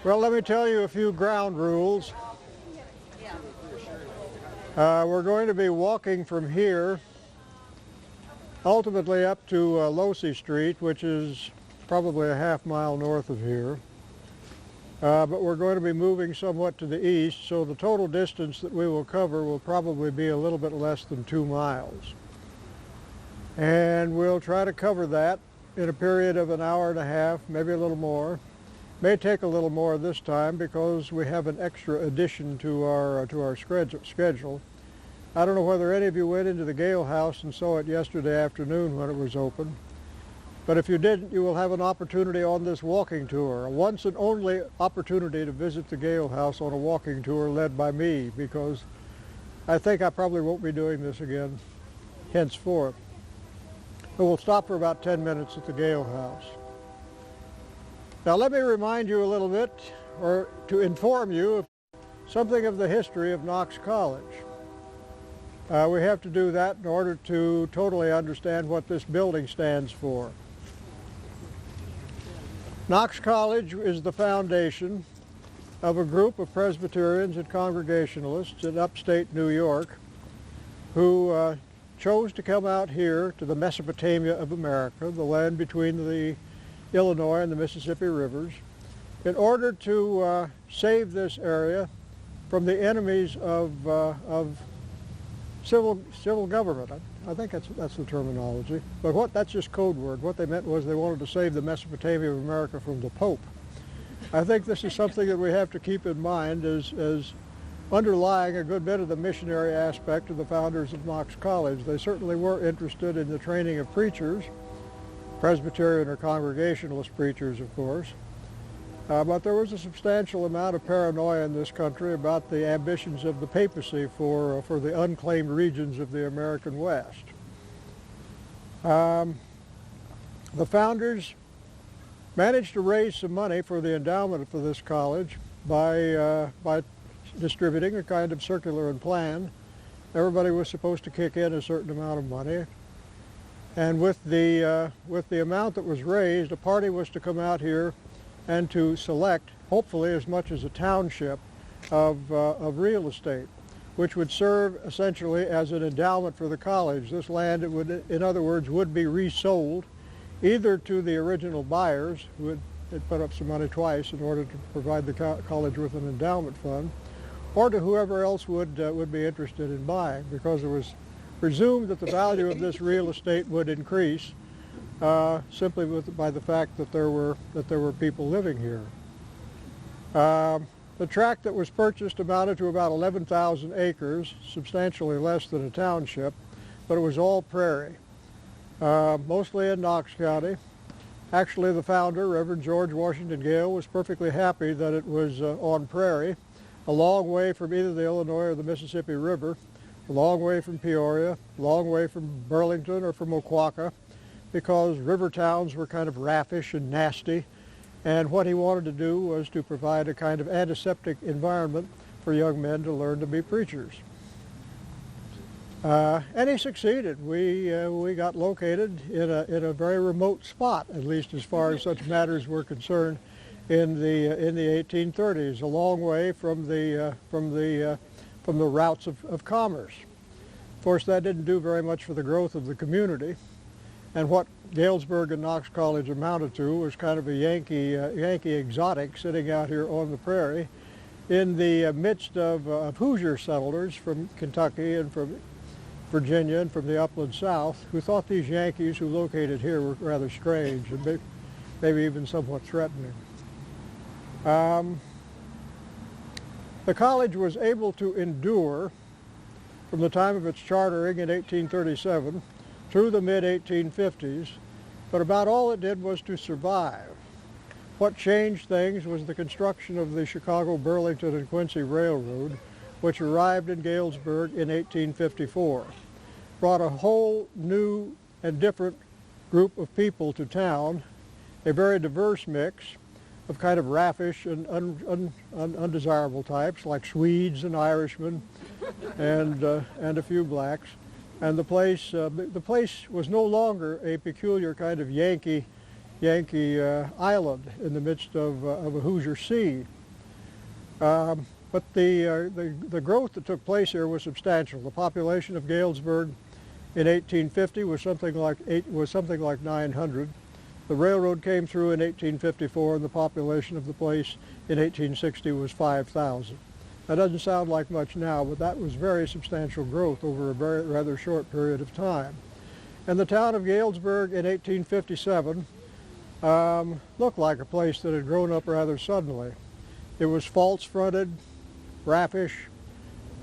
Well, let me tell you a few ground rules. We're going to be walking from here ultimately up to Losey Street, which is probably a half-mile north of here. But we're going to be moving somewhat to the east, so the total distance that we will cover will probably be a little bit less than 2 miles. And we'll try to cover that in a period of an hour and a half, maybe a little more. May take a little more this time because we have an extra addition to our schedule. I don't know whether any of you went into the Gale House and saw it yesterday afternoon when it was open. But if you didn't, you will have an opportunity on this walking tour, a once and only opportunity to visit the Gale House on a walking tour led by me, because I think I probably won't be doing this again henceforth. But we'll stop for about 10 minutes at the Gale House. Now let me remind you a little bit, or to inform you of something of the history of Knox College. We have to do that in order to totally understand what this building stands for. Knox College is the foundation of a group of Presbyterians and Congregationalists in upstate New York who chose to come out here to the Mesopotamia of America, the land between the Illinois and the Mississippi rivers, in order to save this area from the enemies of civil government. I think that's the terminology. But that's just code word. What they meant was they wanted to save the Mesopotamia of America from the Pope. I think this is something that we have to keep in mind as underlying a good bit of the missionary aspect of the founders of Knox College. They certainly were interested in the training of preachers, Presbyterian or Congregationalist preachers, of course. But there was a substantial amount of paranoia in this country about the ambitions of the papacy for the unclaimed regions of the American West. The founders managed to raise some money for the endowment for this college by distributing a kind of circular and plan. Everybody was supposed to kick in a certain amount of money. And with the amount that was raised, a party was to come out here and to select, hopefully as much as a township of real estate, which would serve essentially as an endowment for the college. This land, it would, in other words, would be resold either to the original buyers, who had put up some money twice in order to provide the college with an endowment fund, or to whoever else would be interested in buying, because it was presumed that the value of this real estate would increase simply by the fact that there were people living here. The tract that was purchased amounted to about 11,000 acres, substantially less than a township, but it was all prairie, mostly in Knox County. Actually, the founder, Reverend George Washington Gale, was perfectly happy that it was on prairie, a long way from either the Illinois or the Mississippi River, a long way from Peoria, a long way from Burlington or from Oquawka, because river towns were kind of raffish and nasty, and what he wanted to do was to provide a kind of antiseptic environment for young men to learn to be preachers. And he succeeded. We got located in a very remote spot, at least as far as such matters were concerned, in the 1830s, a long way from the routes of commerce. Of course, that didn't do very much for the growth of the community. And what Galesburg and Knox College amounted to was kind of a Yankee exotic sitting out here on the prairie in the midst of Hoosier settlers from Kentucky and from Virginia and from the upland south, who thought these Yankees who located here were rather strange and maybe even somewhat threatening. The college was able to endure from the time of its chartering in 1837 through the mid-1850s, but about all it did was to survive. What changed things was the construction of the Chicago, Burlington, and Quincy Railroad, which arrived in Galesburg in 1854. Brought a whole new and different group of people to town, a very diverse mix of kind of raffish and undesirable types like Swedes and Irishmen and a few blacks. And the place was no longer a peculiar kind of Yankee island in the midst of a Hoosier sea. But the growth that took place here was substantial. The population of Galesburg in 1850 was something like 900. The railroad came through in 1854, and the population of the place in 1860 was 5,000. That doesn't sound like much now, but that was very substantial growth over a rather short period of time. And the town of Galesburg in 1857 looked like a place that had grown up rather suddenly. It was false-fronted, raffish,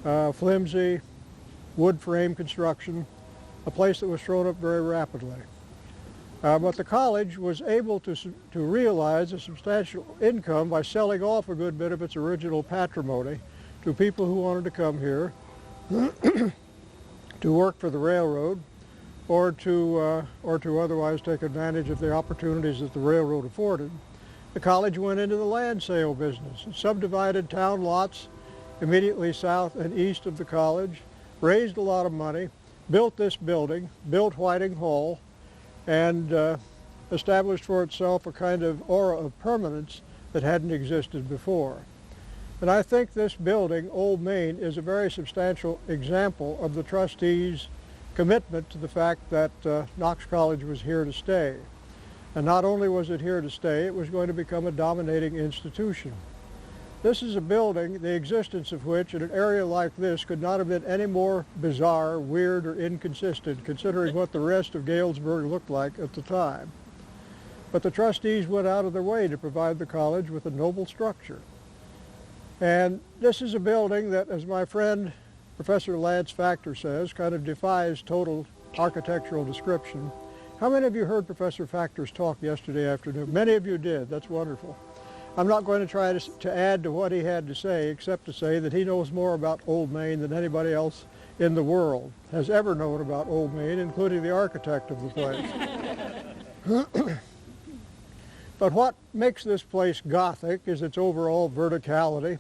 flimsy, wood frame construction, a place that was thrown up very rapidly. But the college was able to realize a substantial income by selling off a good bit of its original patrimony to people who wanted to come here to work for the railroad or to otherwise take advantage of the opportunities that the railroad afforded. The college went into the land sale business and subdivided town lots immediately south and east of the college, raised a lot of money, built this building, built Whiting Hall, and established for itself a kind of aura of permanence that hadn't existed before. And I think this building, Old Main, is a very substantial example of the trustees' commitment to the fact that Knox College was here to stay. And not only was it here to stay, it was going to become a dominating institution. This is a building, the existence of which in an area like this could not have been any more bizarre, weird, or inconsistent, considering what the rest of Galesburg looked like at the time. But the trustees went out of their way to provide the college with a noble structure. And this is a building that, as my friend Professor Lance Factor says, kind of defies total architectural description. How many of you heard Professor Factor's talk yesterday afternoon? Many of you did. That's wonderful. I'm not going to try to add to what he had to say, except to say that he knows more about Old Main than anybody else in the world has ever known about Old Main, including the architect of the place. But what makes this place Gothic is its overall verticality.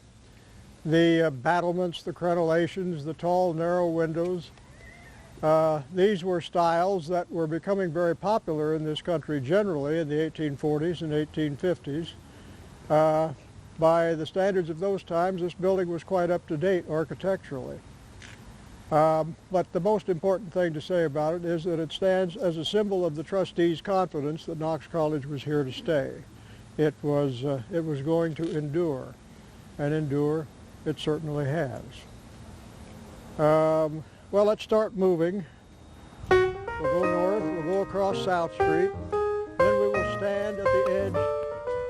The battlements, the crenellations, the tall, narrow windows. These were styles that were becoming very popular in this country generally in the 1840s and 1850s. By the standards of those times, this building was quite up to date architecturally. But the most important thing to say about it is that it stands as a symbol of the trustees' confidence that Knox College was here to stay. It was going to endure, and endure it certainly has. Well, let's start moving. We'll go north, we'll go across South Street, then we will stand at the edge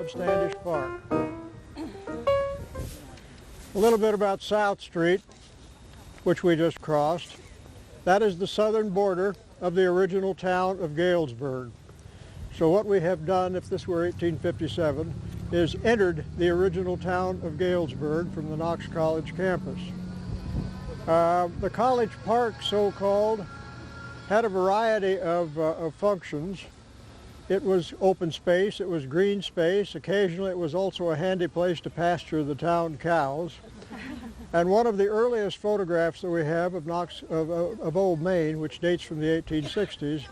of Standish Park. A little bit about South Street, which we just crossed. That is the southern border of the original town of Galesburg. So what we have done, if this were 1857, is entered the original town of Galesburg from the Knox College campus. The college park, so-called, had a variety of functions. It was open space, it was green space. Occasionally it was also a handy place to pasture the town cows. And one of the earliest photographs that we have of Old Main, which dates from the 1860s,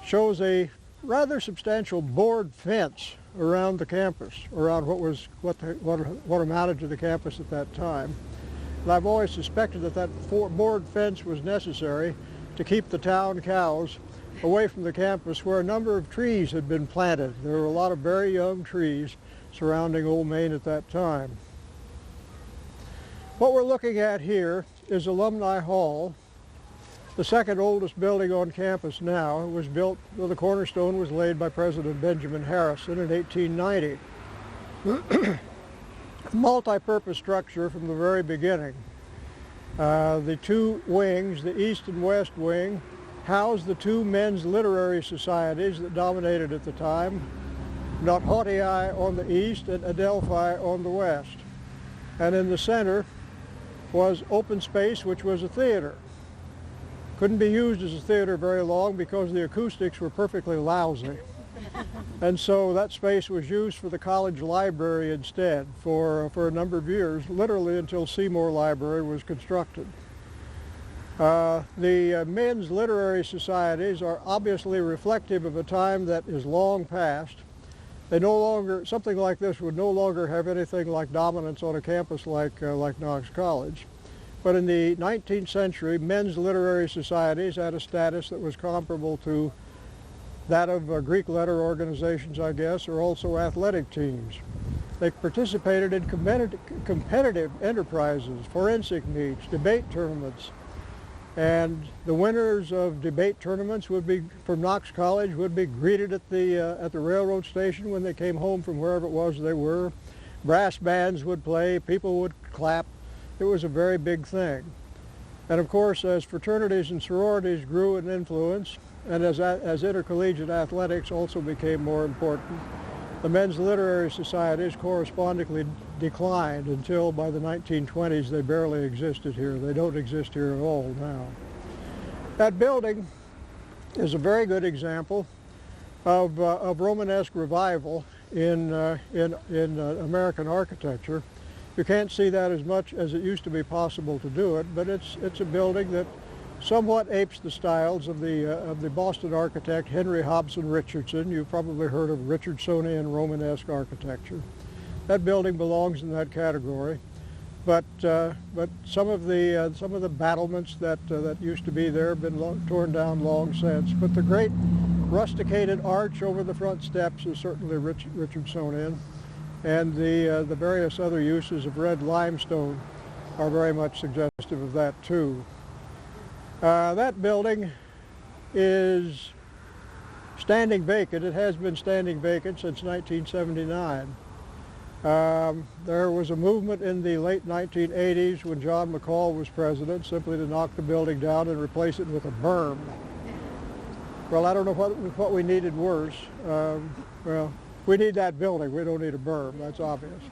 shows a rather substantial board fence around the campus, around what amounted to the campus at that time. And I've always suspected that board fence was necessary to keep the town cows away from the campus, where a number of trees had been planted. There were a lot of very young trees surrounding Old Main at that time. What we're looking at here is Alumni Hall, the second oldest building on campus now. It was built, the cornerstone was laid by President Benjamin Harrison in 1890. Multi-purpose structure from the very beginning. The two wings, the east and west wing, housed the two men's literary societies that dominated at the time, Nautautii on the east and Adelphi on the west. And in the center was open space, which was a theater. Couldn't be used as a theater very long because the acoustics were perfectly lousy. And so that space was used for the college library instead for a number of years, literally until Seymour Library was constructed. The men's literary societies are obviously reflective of a time that is long past. something like this would no longer have anything like dominance on a campus like Knox College. But in the 19th century, men's literary societies had a status that was comparable to that of Greek letter organizations, I guess, or also athletic teams. They participated in competitive enterprises, forensic meets, debate tournaments, and the winners of debate tournaments from Knox College would be greeted at the railroad station when they came home from wherever it was they were. Brass bands would play, people would clap. It was a very big thing. And of course, as fraternities and sororities grew in influence, and as intercollegiate athletics also became more important, the men's literary societies correspondingly declined until by the 1920s they barely existed here. They don't exist here at all now. That building is a very good example of Romanesque revival in American architecture. You can't see that as much as it used to be possible to do it, but it's a building that somewhat apes the styles of the Boston architect Henry Hobson Richardson. You've probably heard of Richardsonian Romanesque architecture. That building belongs in that category, but some of the battlements that used to be there have been torn down long since. But the great rusticated arch over the front steps is certainly Richardsonian, and the various other uses of red limestone are very much suggestive of that too. That building is standing vacant. It has been standing vacant since 1979. There was a movement in the late 1980s when John McCall was president simply to knock the building down and replace it with a berm. Well, I don't know what we needed worse. Well, we need that building. We don't need a berm. That's obvious.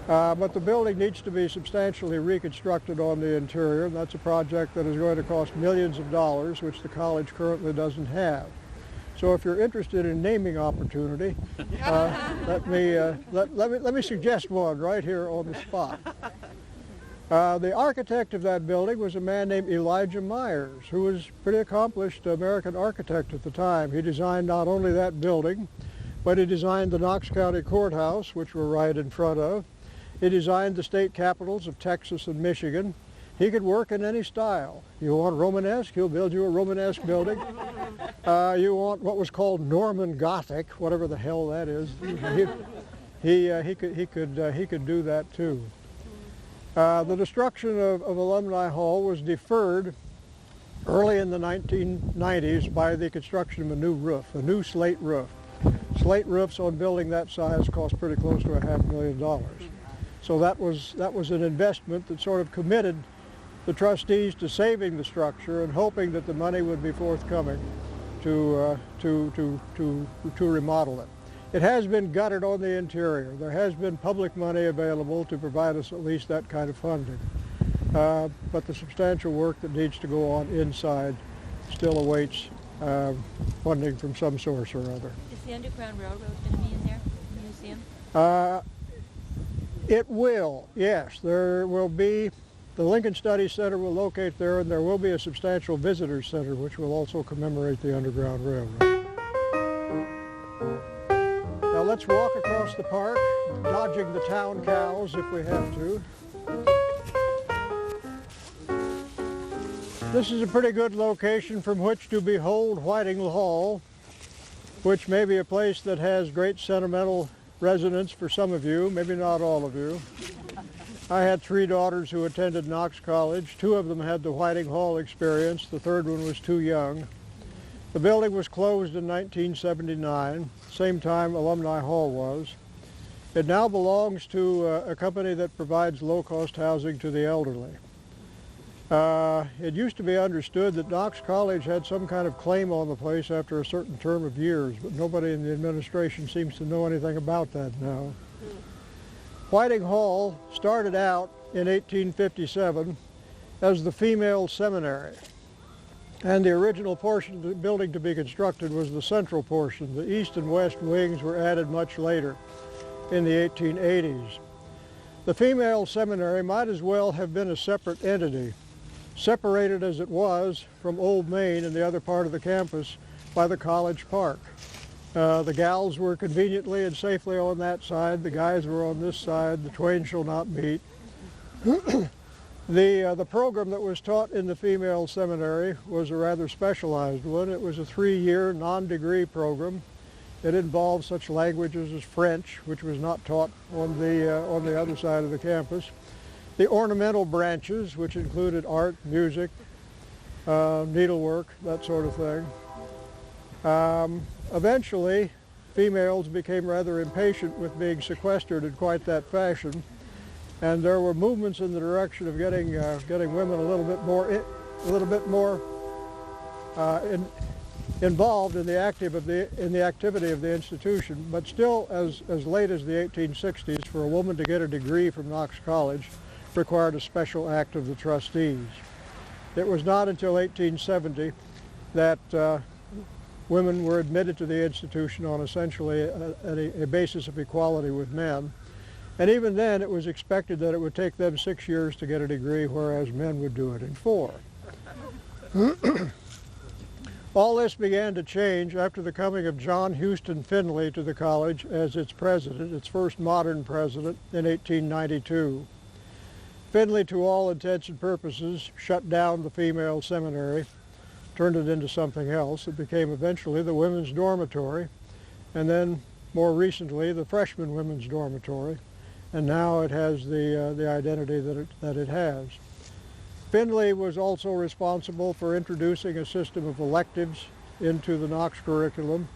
But the building needs to be substantially reconstructed on the interior, and that's a project that is going to cost millions of dollars, which the college currently doesn't have. So if you're interested in naming opportunity, let me suggest one right here on the spot. The architect of that building was a man named Elijah Myers, who was a pretty accomplished American architect at the time. He designed not only that building, but he designed the Knox County Courthouse, which we're right in front of. He designed the state capitals of Texas and Michigan. He could work in any style. You want Romanesque, he'll build you a Romanesque building. You want what was called Norman Gothic, whatever the hell that is. He could do that too. The destruction of Alumni Hall was deferred early in the 1990s by the construction of a new roof, a new slate roof. Slate roofs on building that size cost pretty close to $500,000. So that was an investment that sort of committed the trustees to saving the structure and hoping that the money would be forthcoming to remodel it. It has been gutted on the interior. There has been public money available to provide us at least that kind of funding. But the substantial work that needs to go on inside still awaits funding from some source or other. Is the Underground Railroad going to be in there, the museum? It will, yes. There will be, the Lincoln Studies Center will locate there, and there will be a substantial visitor center which will also commemorate the Underground Railroad. Now let's walk across the park, dodging the town cows if we have to. This is a pretty good location from which to behold Whiting Hall, which may be a place that has great sentimental resonance for some of you, maybe not all of you. I had 3 daughters who attended Knox College. 2 of them had the Whiting Hall experience. The third one was too young. The building was closed in 1979, same time Alumni Hall was. It now belongs to a company that provides low-cost housing to the elderly. It used to be understood that Knox College had some kind of claim on the place after a certain term of years, but nobody in the administration seems to know anything about that now. Whiting Hall started out in 1857 as the female seminary, and the original portion of the building to be constructed was the central portion. The east and west wings were added much later in the 1880s. The female seminary might as well have been a separate entity, separated as it was from Old Main and the other part of the campus by the College Park. The gals were conveniently and safely on that side. The guys were on this side. The twain shall not meet. The program that was taught in the female seminary was a rather specialized one. It was a 3-year non-degree program. It involved such languages as French, which was not taught on the other side of the campus. The ornamental branches, which included art, music, needlework, that sort of thing. Eventually, females became rather impatient with being sequestered in quite that fashion, and there were movements in the direction of getting women a little bit more involved in the activity of the institution. But still, as late as the 1860s, for a woman to get a degree from Knox College required a special act of the trustees. It was not until 1870 that women were admitted to the institution on essentially a basis of equality with men. And even then, it was expected that it would take them 6 years to get a degree, whereas men would do it in 4. All this began to change after the coming of John Houston Finley to the college as its president, its first modern president, in 1892. Finley, to all intents and purposes, shut down the female seminary, turned it into something else. It became eventually the women's dormitory, and then more recently the freshman women's dormitory, and now it has the identity that it has. Finley was also responsible for introducing a system of electives into the Knox curriculum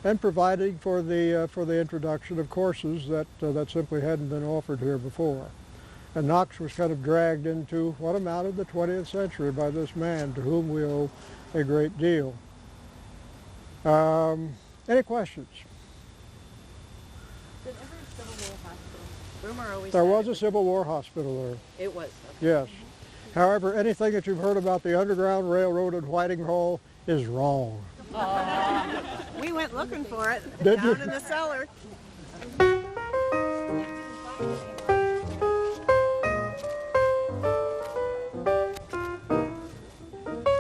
and providing for the introduction of courses that simply hadn't been offered here before. And Knox was kind of dragged into what amounted the 20th century by this man, to whom we owe a great deal. Any questions? Did ever a Civil War hospital? Rumor always There said was a Civil War hospital there. It was. Yes. However, anything that you've heard about the Underground Railroad in Whiting Hall is wrong. We went looking for it Did down you? in the cellar.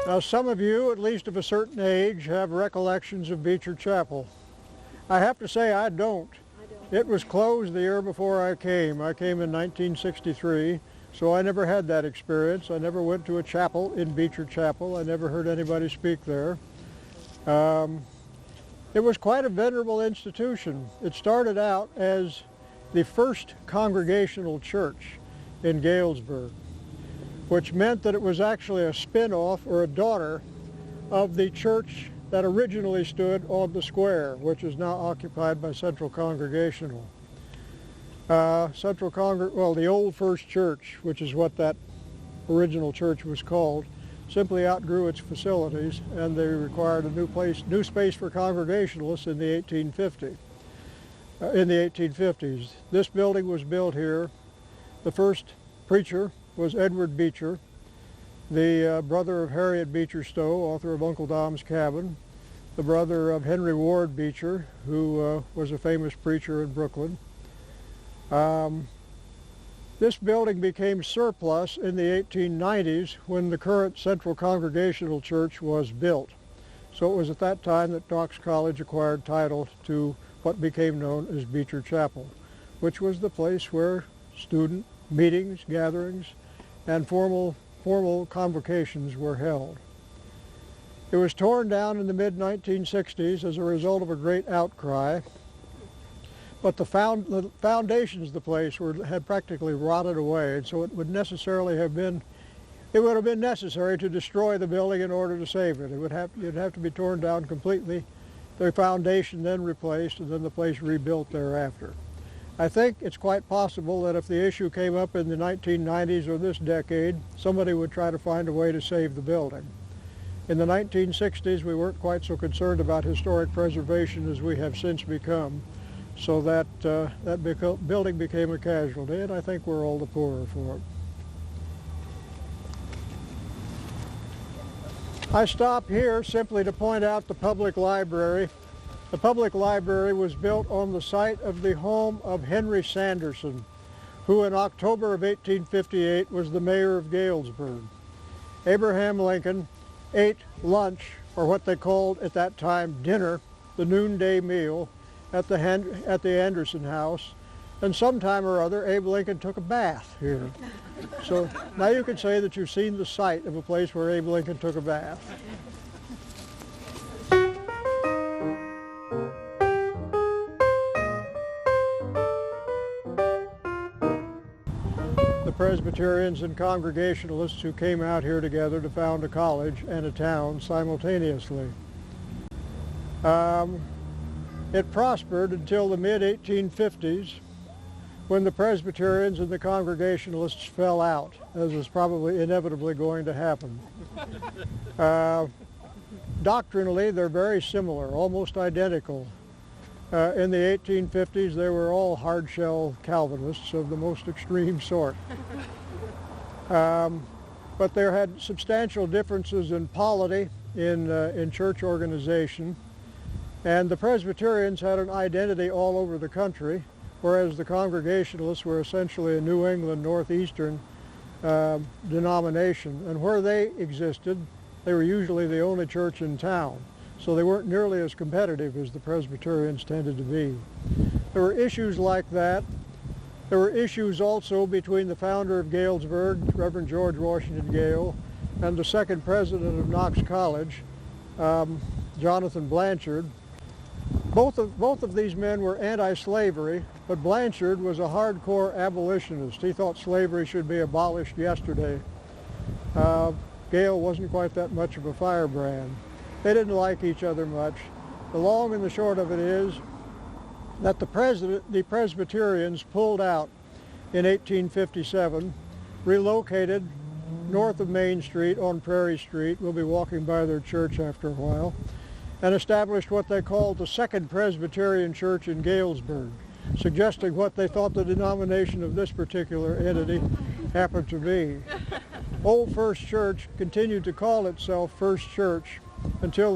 Now, some of you, at least of a certain age, have recollections of Beecher Chapel. I have to say I don't. It was closed the year before I came. I came in 1963, so I never had that experience. I never went to a chapel in Beecher Chapel. I never heard anybody speak there. It was quite a venerable institution. It started out as the first congregational church in Galesburg, which meant that it was actually a spin-off or a daughter of the church that originally stood on the square, which is now occupied by Central Congregational. The old First Church, which is what that original church was called, simply outgrew its facilities, and they required a new space for Congregationalists in the 1850s. This building was built here. The first preacher was Edward Beecher, the brother of Harriet Beecher Stowe, author of Uncle Dom's Cabin, the brother of Henry Ward Beecher, who was a famous preacher in Brooklyn. This building became surplus in the 1890s when the current Central Congregational Church was built. So it was at that time that Knox College acquired title to what became known as Beecher Chapel, which was the place where student meetings, gatherings, and formal convocations were held. It was torn down in the mid-1960s as a result of a great outcry, but the foundations of the place had practically rotted away, and so it would have been necessary to destroy the building in order to save it. You'd have to be torn down completely, the foundation then replaced, and then the place rebuilt thereafter. I think it's quite possible that if the issue came up in the 1990s or this decade, somebody would try to find a way to save the building. In the 1960s, we weren't quite so concerned about historic preservation as we have since become, so that building became a casualty, and I think we're all the poorer for it. I stop here simply to point out the public library. The public library was built on the site of the home of Henry Sanderson, who in October of 1858 was the mayor of Galesburg. Abraham Lincoln ate lunch, or what they called at that time dinner, the noonday meal at the Anderson house, and sometime or other Abe Lincoln took a bath here. So now you can say that you've seen the site of a place where Abe Lincoln took a bath. The Presbyterians and Congregationalists who came out here together to found a college and a town simultaneously. It prospered until the mid-1850s, when the Presbyterians and the Congregationalists fell out, as was probably inevitably going to happen. Doctrinally, they're very similar, almost identical. In the 1850s, they were all hard-shell Calvinists of the most extreme sort. But there had substantial differences in polity, in church organization, and the Presbyterians had an identity all over the country, whereas the Congregationalists were essentially a New England Northeastern denomination. And where they existed, they were usually the only church in town, so they weren't nearly as competitive as the Presbyterians tended to be. There were issues like that. There were issues also between the founder of Galesburg, Reverend George Washington Gale, and the second president of Knox College, Jonathan Blanchard. Both of these men were anti-slavery, but Blanchard was a hardcore abolitionist. He thought slavery should be abolished yesterday. Gale wasn't quite that much of a firebrand. They didn't like each other much. The long and the short of it is that the Presbyterians pulled out in 1857, relocated north of Main Street on Prairie Street. We'll be walking by their church after a while, and established what they called the Second Presbyterian Church in Galesburg, suggesting what they thought the denomination of this particular entity happened to be. Old First Church continued to call itself First Church until